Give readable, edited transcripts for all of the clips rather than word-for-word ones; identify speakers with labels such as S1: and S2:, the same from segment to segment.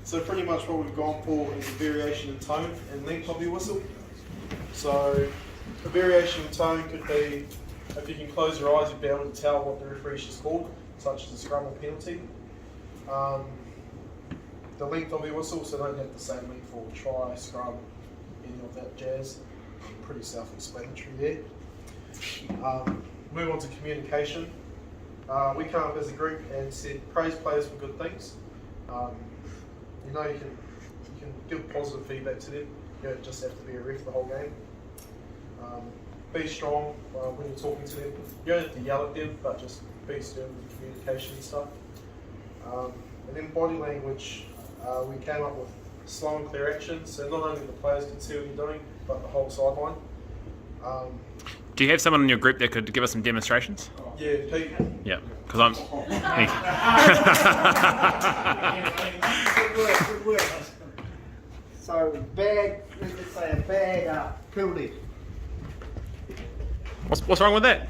S1: So pretty much what we've gone for is a variation in tone and length of your whistle. So a variation in tone could be, if you can close your eyes, you'll be able to tell what the referee's just called, such as a scrum or penalty. The length of your whistle, so don't have the same length for try, scrum, any of that jazz. Pretty self-explanatory there. Move on to communication. We came up as a group and said praise players for good things. You know, you can give positive feedback to them. You don't just have to be a ref the whole game. Be strong when you're talking to them. You don't have to yell at them, but just be stern with communication and stuff. And then body language, we came up with slow and clear action, so not only the players can see what you're doing, but the whole sideline.
S2: Do you have someone in your group that could give us some demonstrations?
S1: Yeah, Pete.
S2: Yeah, because I'm...
S3: Good work. So bad, let's say a bad penalty.
S2: What's wrong with that?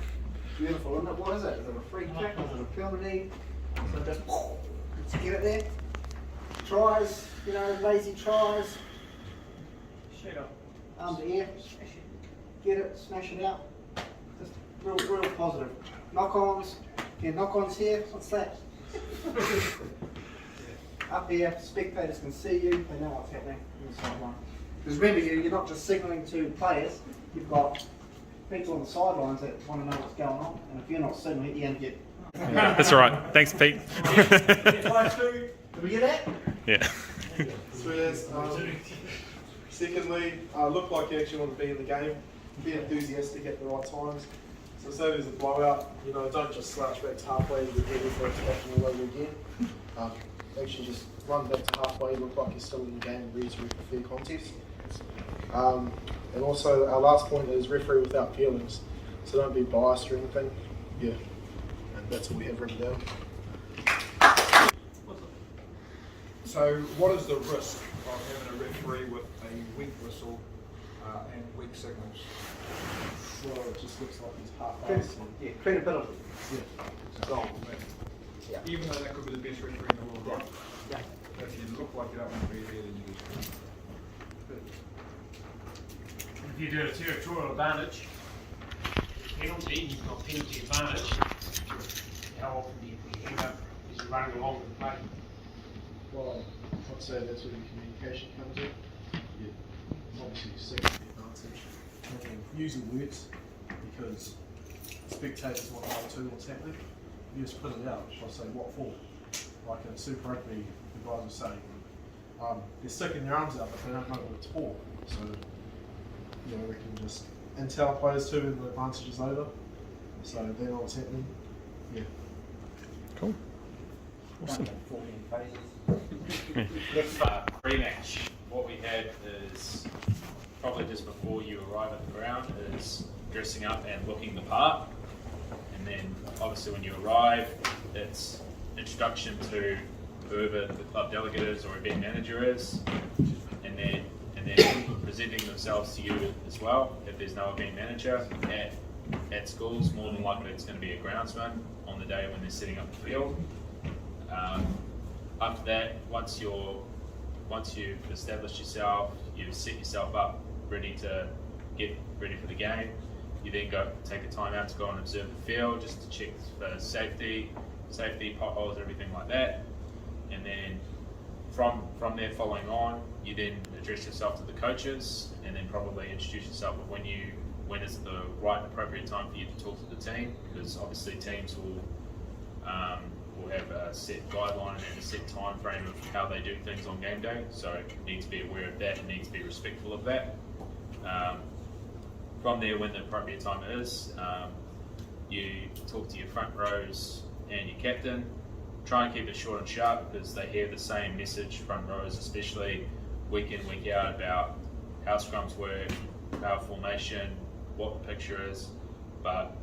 S3: Beautiful, isn't it? What is it? Is it a free kick? Is it a penalty? So just let's get it there. Tries, you know, lazy tries.
S4: Shut up.
S3: Arms to air. Get it, smash it out. Just real positive. Knock-ons. Yeah, knock-ons here. What's that? Up here, spectators can see you. They know what's happening in the sideline. Because remember, you're not just signalling to players. You've got people on the sidelines that want to know what's going on. And if you're not signaling, you're going to get...
S2: That's all right. Thanks, Pete.
S3: Did we get that?
S2: Yeah.
S1: Sweet as. Secondly, look like you actually want to be in the game. Be enthusiastic at the right times. So say there's a blowout, you know, don't just slouch back to halfway and get ready for it to happen all over again. Actually just run back to halfway, look like you're still in the game and ready to ref a fair contest. And also our last point is referee without feelings. So don't be biased or anything. Yeah. And that's all we have written down.
S5: So what is the risk of having a referee with a weak whistle and weak signals?
S1: Well, it just looks like he's half-assed.
S3: Yeah, credibility.
S1: Yeah. Gone.
S3: Yeah.
S5: Even though that could be the best referee in the world, right?
S3: Yeah.
S5: If you look like you don't want to be there, then you just...
S4: If you do a territorial advantage, penalty, you've got penalty advantage. How often do you end up as you're running along with the play?
S1: Well, I'd say that's where the communication comes in. Yeah. Obviously, second advantage. Using words, because spectators want to know too what's happening. You just put it out. I'll say what for. Like in Super Rugby, the guys were saying they're sticking their arms out, but they don't know what it's for. So, you know, we can just and tell players too when the advantage is over, so they know what's happening. Yeah.
S2: Cool. Awesome.
S3: 14 phases.
S6: Next pre-match, what we have is probably just before you arrive at the ground is dressing up and looking the part, and then obviously when you arrive, it's introduction to whoever the club delegate is or event manager is, and then presenting themselves to you as well. If there's no event manager at schools, more than likely it's going to be a groundsman on the day when they're setting up the field. After that, once you've established yourself, you've set yourself up ready to get ready for the game, you then take a time out to go and observe the field just to check for safety, potholes, everything like that. And then from there following on, you then address yourself to the coaches and then probably introduce yourself with when is the right and appropriate time for you to talk to the team, because obviously teams will have a set guideline and a set time frame of how they do things on game day, so you need to be aware of that and need to be respectful of that. From there, when the appropriate time is, you talk to your front rows and your captain. Try and keep it short and sharp because they hear the same message, front rows especially, week in, week out, about how scrums work, how formation, what the picture is. But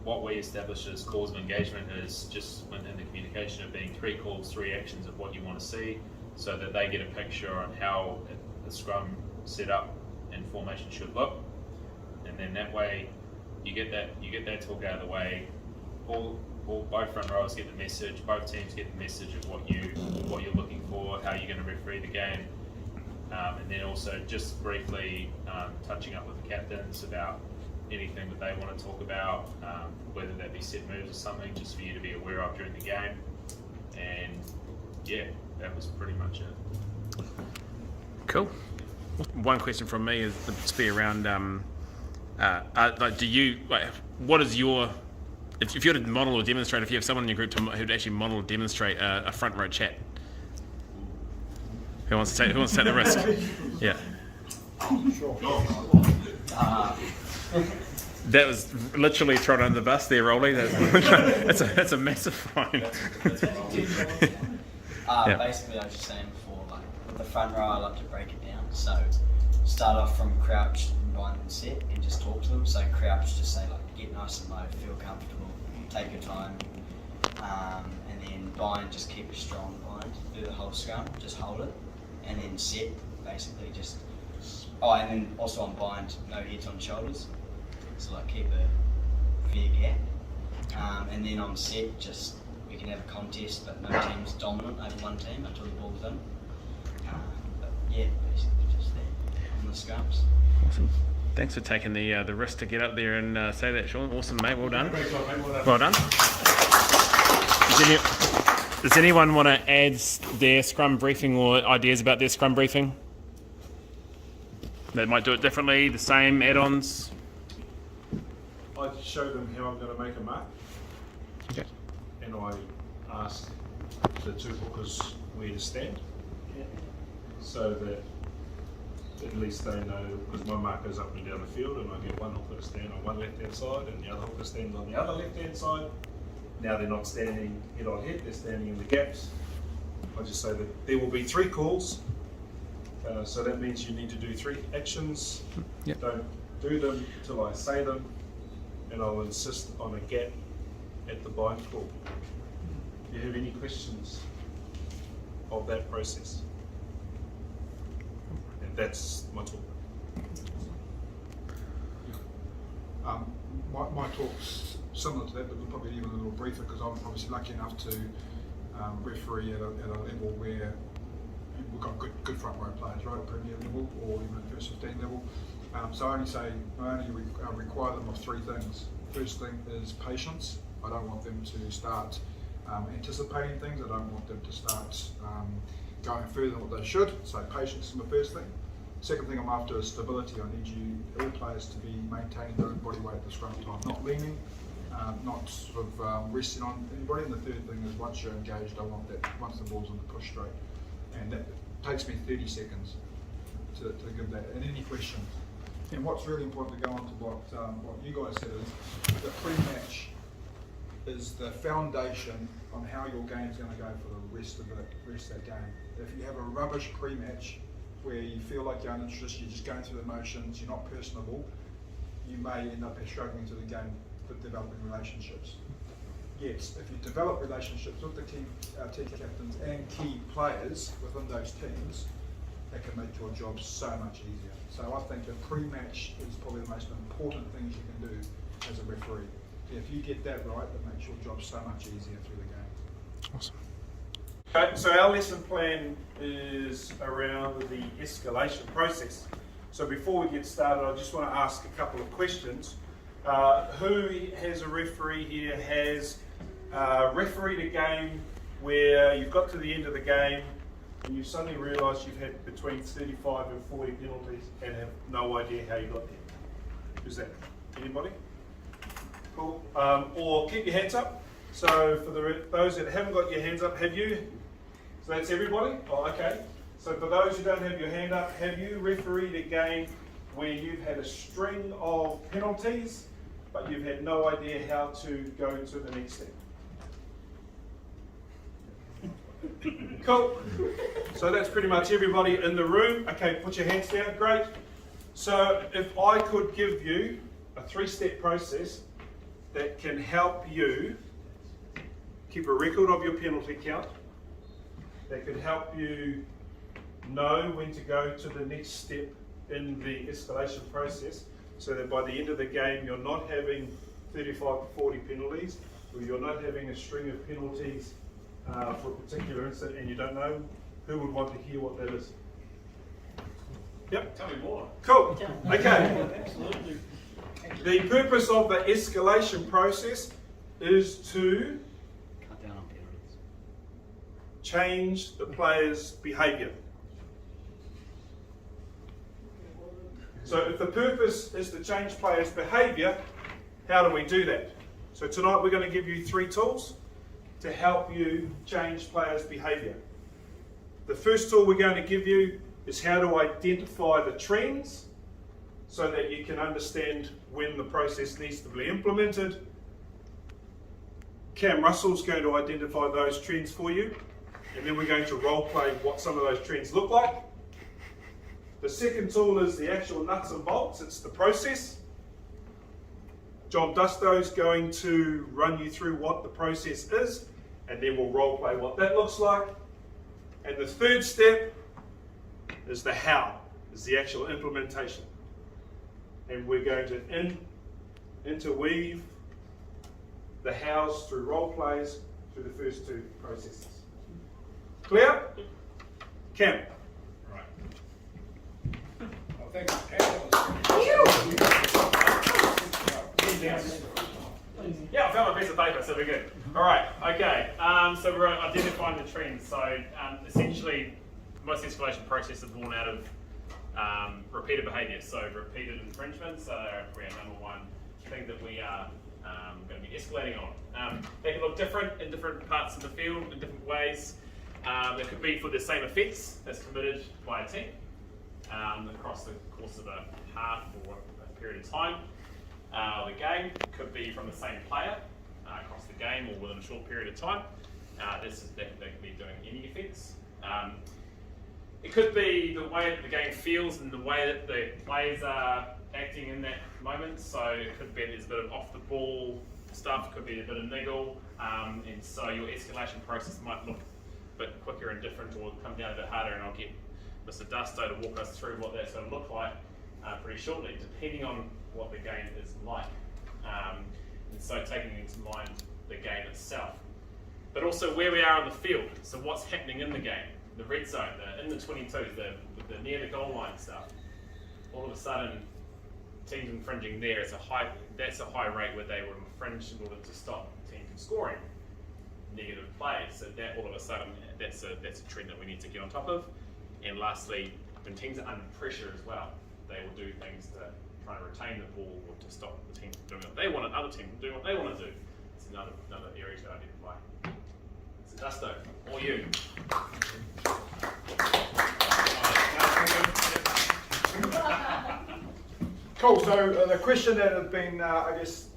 S6: what we establish as calls of engagement is just within the communication of being 3 calls, 3 actions of what you want to see, so that they get a picture on how the scrum setup and formation should look. And then that way you get that talk out of the way. All both front rowers get the message, both teams get the message of what you're looking for, how you're going to referee the game, and then also just briefly touching up with the captains about anything that they want to talk about, whether that be set moves or something, just for you to be aware of during the game. And yeah, that was pretty much it.
S2: Cool. One question from me is to be around. What is your, if you're to model or demonstrate, if you have someone in your group who'd actually model or demonstrate a front row chat, who wants to take the risk? Yeah. That was literally thrown under the bus there, Rolly. That's a massive fine. Yeah.
S7: Basically, I was just saying before, like with the front row, I like to break it down. So start off from crouch, bind and set, and just talk to them. So crouch, just say like get nice and low, feel comfortable, take your time, and then bind, just keep a strong bind, do the whole scrum, just hold it, and then set, basically just. Oh, and then also on bind, no heads on shoulders. So like keep a fair gap, and then on set, just we can have a contest, but no team's dominant over one team until the ball's in. But yeah, basically just there on the scrums.
S2: Awesome. Thanks for taking the risk to get up there and say that, Sean. Awesome, mate. Well done. Well done. Does anyone want to add their scrum briefing or ideas about their scrum briefing? They might do it differently, the same add-ons.
S8: I show them how I'm going to make a mark,
S2: Okay.
S8: and I ask the two hookers where to stand, so that at least they know, because my mark goes up and down the field, and I get one hooker to stand on one left-hand side, and the other hooker stands on the other left-hand side. Now they're not standing head on head, they're standing in the gaps. I just say that there will be 3 calls, so that means you need to do 3 actions.
S2: Yep.
S8: Don't do them until I say them, and I'll insist on a gap at the bind call. Do you have any questions of that process? And that's my talk.
S5: My talk's similar to that, but probably even a little briefer, because I'm obviously lucky enough to referee at a level where we've got good front row players, right, at Premier level or even at first 15 level. So I only require them of 3 things. First thing is patience. I don't want them to start anticipating things. I don't want them to start going further than what they should. So patience is my first thing. Second thing I'm after is stability. I need all players to be maintaining their own body weight at the scrum time, not leaning, not sort of resting on anybody. And the third thing is once you're engaged, I want that once the ball's in, the push straight. And that takes me 30 seconds to give that. And any questions? And what's really important to go on to what you guys said is the pre-match is the foundation on how your game's going to go for the rest of that game. If you have a rubbish pre-match where you feel like you're uninterested, you're just going through the motions, you're not personable, you may end up struggling to the game with developing relationships. Yes, if you develop relationships with the team captains and key players within those teams, that can make your job so much easier. So I think a pre-match is probably the most important things you can do as a referee. If you get that right, that makes your job so much easier through the game.
S2: Awesome.
S8: Okay, so our lesson plan is around the escalation process. So before we get started, I just want to ask a couple of questions. Who has a referee here has refereed a game where you've got to the end of the game and you suddenly realise you've had between 35 and 40 penalties and have no idea how you got there? Who's that? Anybody? Cool. Or keep your hands up. So for those that haven't got your hands up, have you? So that's everybody? Oh, okay. So for those who don't have your hand up, have you refereed a game where you've had a string of penalties, but you've had no idea how to go to the next step? Cool. So that's pretty much everybody in the room. Okay, put your hands down. Great. So if I could give you a 3-step process that can help you keep a record of your penalty count, that could help you know when to go to the next step in the escalation process, so that by the end of the game you're not having 35 to 40 penalties, where you're not having a string of penalties for a particular incident and you don't know, who would want to hear what that is? Yep.
S6: Tell me more.
S8: Cool. Okay. The purpose of the escalation process is to
S7: Cut down on penalties.
S8: change the player's behaviour. So if the purpose is to change players' behaviour, how do we do that? So tonight we're going to give you 3 tools to help you change players' behaviour. The first tool we're going to give you is how to identify the trends so that you can understand when the process needs to be implemented. Cam Russell's going to identify those trends for you, and then we're going to role play what some of those trends look like. The second tool is the actual nuts and bolts, it's the process. John Dusto's going to run you through what the process is, and then we'll role play what that looks like. And the third step is the how, is the actual implementation. And we're going to interweave the hows through role plays through the first 2 processes. Clear? Cam.
S5: Well, thanks, Cam.
S2: Yeah, I found my piece of paper, so we're good. All right, okay. So we're identifying the trends. So essentially, most escalation processes are born out of repeated behaviour. So repeated infringements are our number one thing that we are going to be escalating on. They can look different in different parts of the field in different ways. They could be for the same offence that's committed by a team across the course of a half or a period of time. The game could be from the same player across the game or within a short period of time. They could be doing any offence. It could be the way that the game feels and the way that the players are acting in that moment. So it could be there's a bit of off the ball stuff, could be a bit of niggle, and so your escalation process might look a bit quicker and different or come down a bit harder, and I'll get Mr. Dusto to walk us through what that's going to look like pretty shortly, depending on what the game is like. And so taking into mind the game itself. But also where we are on the field, so what's happening in the game, the red zone, in the 22s, the near the goal line stuff. All of a sudden, teams infringing there, that's a high rate where they will infringe in order to stop the team from scoring negative plays. So that all of a sudden, that's a trend that we need to get on top of. And lastly, when teams are under pressure as well, they will do things to try and retain the ball or to stop the team from doing what they want, and other teams from doing what they want to do. It's another area to identify. So Dusto, all you.
S5: Cool, so the question that has been, I guess,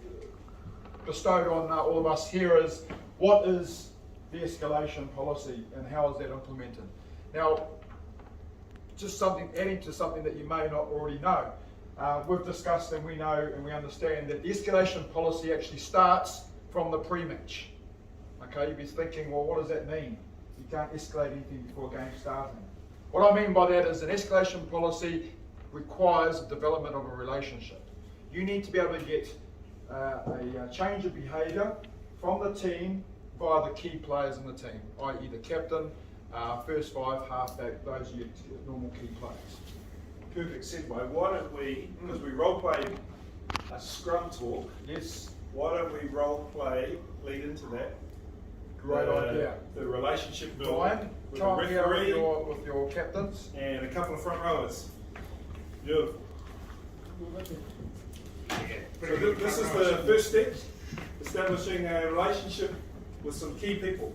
S5: bestowed on all of us here is, what is the escalation policy and how is that implemented? Now, just something, adding to something that you may not already know. We've discussed and we know and we understand that the escalation policy actually starts from the pre-match. Okay, you'd be thinking, well, what does that mean? You can't escalate anything before a game starting. What I mean by that is an escalation policy requires the development of a relationship. You need to be able to get a change of behaviour from the team via the key players in the team, i.e. the captain, first 5, halfback, those are your normal key players.
S8: Perfect segue. Why don't we, because we role play a scrum talk,
S5: Yes,
S8: why don't we role play, lead into that?
S5: great idea.
S8: The relationship building
S5: Brian,
S8: with
S5: come
S8: the
S5: here
S8: referee
S5: with your captains.
S8: and a couple of front rowers. Beautiful. So this is the first step, establishing a relationship with some key people.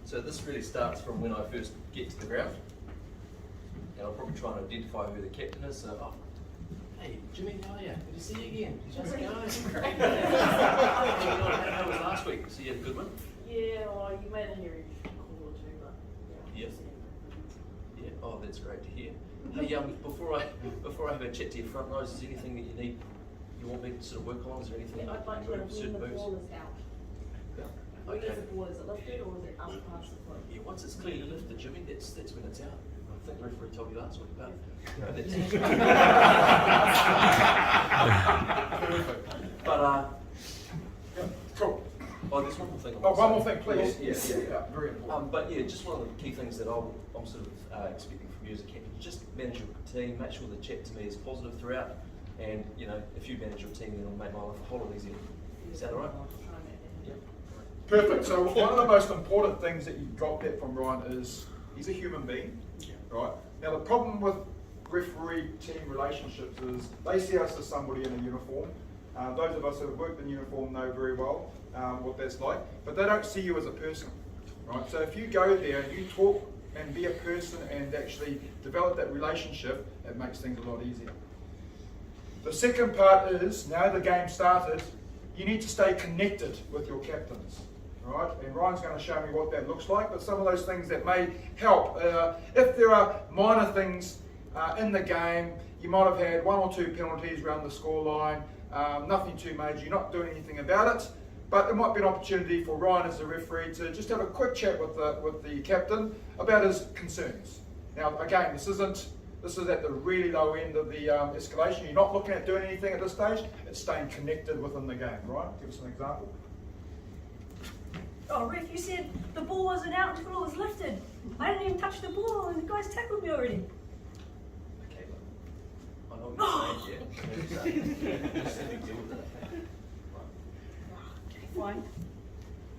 S9: So this really starts from when I first get to the ground, and I'll probably try and identify who the captain is. So, oh, hey Jimmy, how are you? Good to see you again. How's it going? Great. How was last week? So you had a good one?
S10: Yeah, well, you made a hearing call or two, but
S9: Yeah. Yeah. Oh, that's great to hear. Hey, before I have a chat to your front rows, is there anything that you want me to sort of work on? Is there anything?
S10: I'd like to know when
S9: certain
S10: the
S9: moves?
S10: ball is out. When is the ball, is it lifted or is it up past the foot?
S9: Yeah, once it's clearly lifted, Jimmy, that's when it's out. I think the referee told you last week, but
S5: Perfect.
S9: but
S5: Cool.
S9: Oh, there's one more thing. I
S5: Oh,
S9: want
S5: one
S9: to
S5: more
S9: say.
S5: thing, please.
S9: Yeah.
S5: Very important.
S9: But yeah, just one of the key things that I'm sort of expecting from you as a captain, just manage your team, make sure the chat to me is positive throughout, and you know, if you manage your team, then it'll make my life a whole lot easier. Is that alright? Yeah.
S5: Perfect. So one of the most important things that you got that from Ryan is he's a human being, right? Now the problem with referee-team relationships is they see us as somebody in a uniform. Those of us that have worked in uniform know very well what that's like, but they don't see you as a person, right? So if you go there and you talk and be a person and actually develop that relationship, it makes things a lot easier. The second part is, now the game started, you need to stay connected with your captains, right? And Ryan's going to show me what that looks like, but some of those things that may help. If there are minor things in the game, you might have had 1 or 2 penalties around the scoreline, nothing too major, you're not doing anything about it, but it might be an opportunity for Ryan as the referee to just have a quick chat with the captain about his concerns. Now again, this is at the really low end of the escalation. You're not looking at doing anything at this stage, it's staying connected within the game, right? Give us an example.
S10: Oh, Ref, you said the ball wasn't out until it was lifted. I didn't even touch the ball and the guys tackled me already.
S9: Okay, I know what you're saying, yeah. Just have to deal with that.
S10: Okay, fine.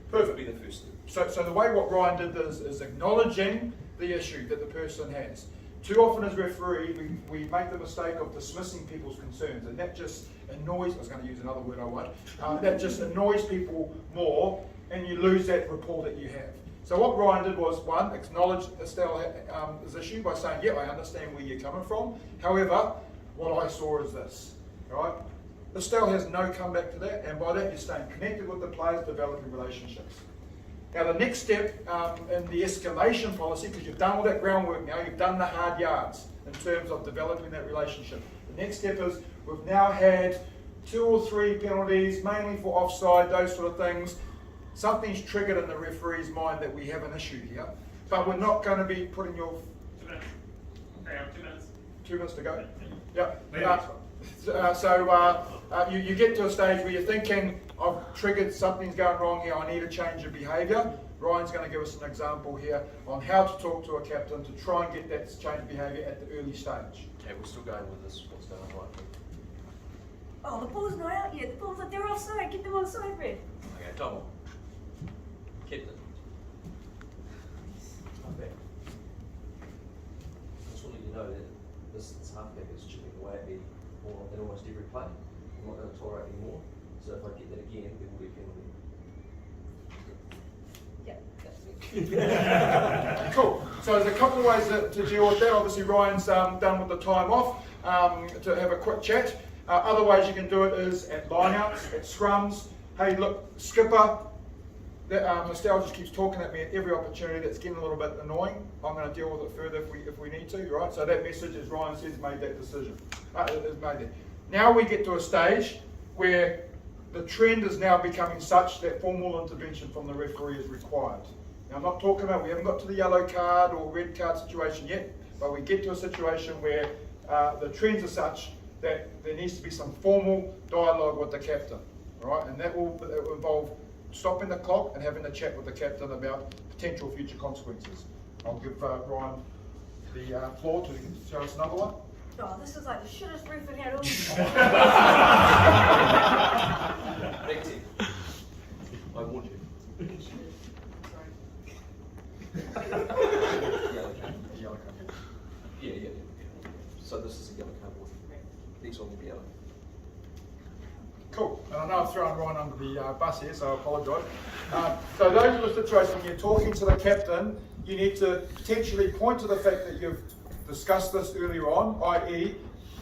S9: Perfect. Be the first step.
S5: So the way what Ryan did is acknowledging the issue that the person has. Too often as referee, we make the mistake of dismissing people's concerns, and that just annoys, I was going to use another word I won't, that just annoys people more, and you lose that rapport that you have. So what Ryan did was, one, acknowledge Estelle's issue by saying, yeah, I understand where you're coming from. However, what I saw is this, right? Estelle has no comeback to that, and by that you're staying connected with the players, developing relationships. Now the next step in the escalation policy, because you've done all that groundwork now, you've done the hard yards in terms of developing that relationship. The next step is we've now had 2 or 3 penalties, mainly for offside, those sort of things. Something's triggered in the referee's mind that we have an issue here, but we're not going to be putting your...
S2: 2 minutes. Okay, 2 minutes.
S5: 2 minutes to go? Yep. You get to a stage where you're thinking, I've triggered, something's going wrong here, I need a change of behaviour. Ryan's going to give us an example here on how to talk to a captain to try and get that change of behaviour at the early stage.
S9: Okay, we're still going with this. What's going on right here?
S10: Oh, the ball's not out yet. The ball's like, they're offside. Get them onside, Ref.
S9: Okay, come on. Captain. Okay. I just want to let you know that this halfback is chipping away at me more in almost every play. I'm not going to tolerate anymore. So if I get that again, there will be a penalty.
S10: Yeah, that's me.
S5: Cool. So there's a couple of ways to deal with that. Obviously Ryan's done with the time off to have a quick chat. Other ways you can do it is at lineouts, at scrums. Hey, look, skipper, Estelle just keeps talking at me at every opportunity. That's getting a little bit annoying. I'm going to deal with it further if we need to, right? So that message, as Ryan says, made that decision. Is made there. Now we get to a stage where the trend is now becoming such that formal intervention from the referee is required. Now I'm not talking about, we haven't got to the yellow card or red card situation yet, but we get to a situation where the trends are such that there needs to be some formal dialogue with the captain, right? And that will involve stopping the clock and having a chat with the captain about potential future consequences. I'll give Ryan the floor to show us another one.
S10: Oh, this is like the shittest ref in had all.
S9: Next team. I warned you. Yellow card.
S5: Yellow card.
S9: Yeah. So this is a yellow card. Next one will be yellow.
S5: Cool. And I know I've thrown Ryan under the bus here, so I apologise. So those are the situations when you're talking to the captain, you need to potentially point to the fact that you've discussed this earlier on, i.e.,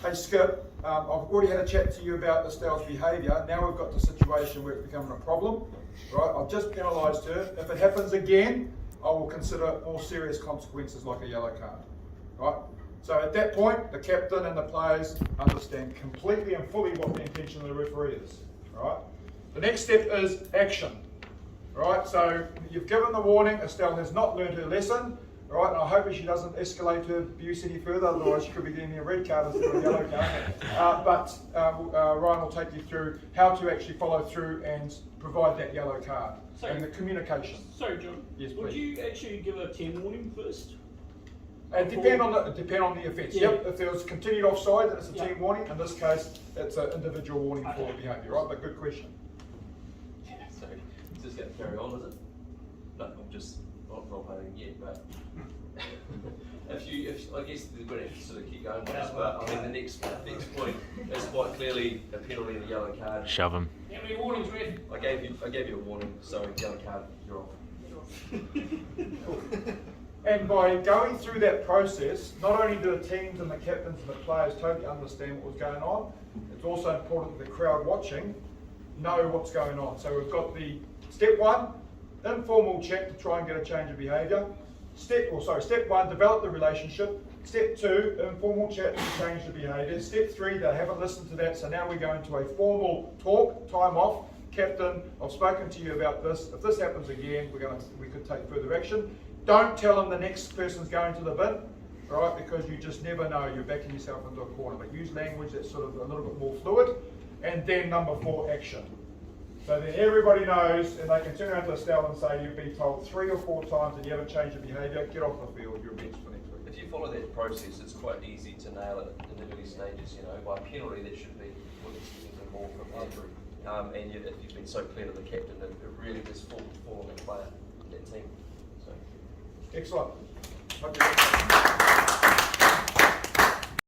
S5: hey Skip, I've already had a chat to you about Estelle's behaviour, now we've got the situation where it's becoming a problem, right? I've just penalised her. If it happens again, I will consider more serious consequences like a yellow card, right? So at that point, the captain and the players understand completely and fully what the intention of the referee is, right? The next step is action, right? So you've given the warning, Estelle has not learned her lesson. All right, and I hope she doesn't escalate her abuse any further, otherwise she could be getting me a red card instead of a yellow card. Ryan will take you through how to actually follow through and provide that yellow card and the communication.
S11: Sorry, John.
S5: Yes,
S11: Would
S5: please.
S11: you actually give a 10 warning first?
S5: Depend on the offence.
S11: Yeah.
S5: Yep. If there was continued offside, then it's a
S11: Yeah.
S5: team warning. In this case, it's an individual warning for
S11: Okay.
S5: behaviour. Right, but good question.
S9: Sorry, is this going to carry on, is it? No, I'm just not playing yet, but if I guess we're going to have to sort of keep going with this, but I mean the next point is quite clearly a penalty and a yellow card.
S6: Shove him.
S11: How many warnings, Red?
S9: I gave you a warning, so yellow card, you're off.
S5: And by going through that process, not only do the teams and the captains and the players totally understand what was going on, it's also important that the crowd watching know what's going on. So we've got the step one, informal chat to try and get a change of behaviour. Step one, develop the relationship. Step two, informal chat to change the behaviour. Step three, they haven't listened to that, so now we go into a formal talk, time off. Captain, I've spoken to you about this. If this happens again, we could take further action. Don't tell them the next person's going to the bin, right? Because you just never know. You're backing yourself into a corner. But use language that's sort of a little bit more fluid. And then number four, action. So then everybody knows, and they can turn around to Estelle and say, you've been told 3 or 4 times and you haven't changed your behaviour. Get off the field. You're benched for next week.
S9: If you follow that process, it's quite easy to nail it in the early stages. You know, by penalty, that should be what it's even more from Andrew. And if you've been so clear to the captain, it really does fall on the player in that team. So.
S5: Excellent. Okay.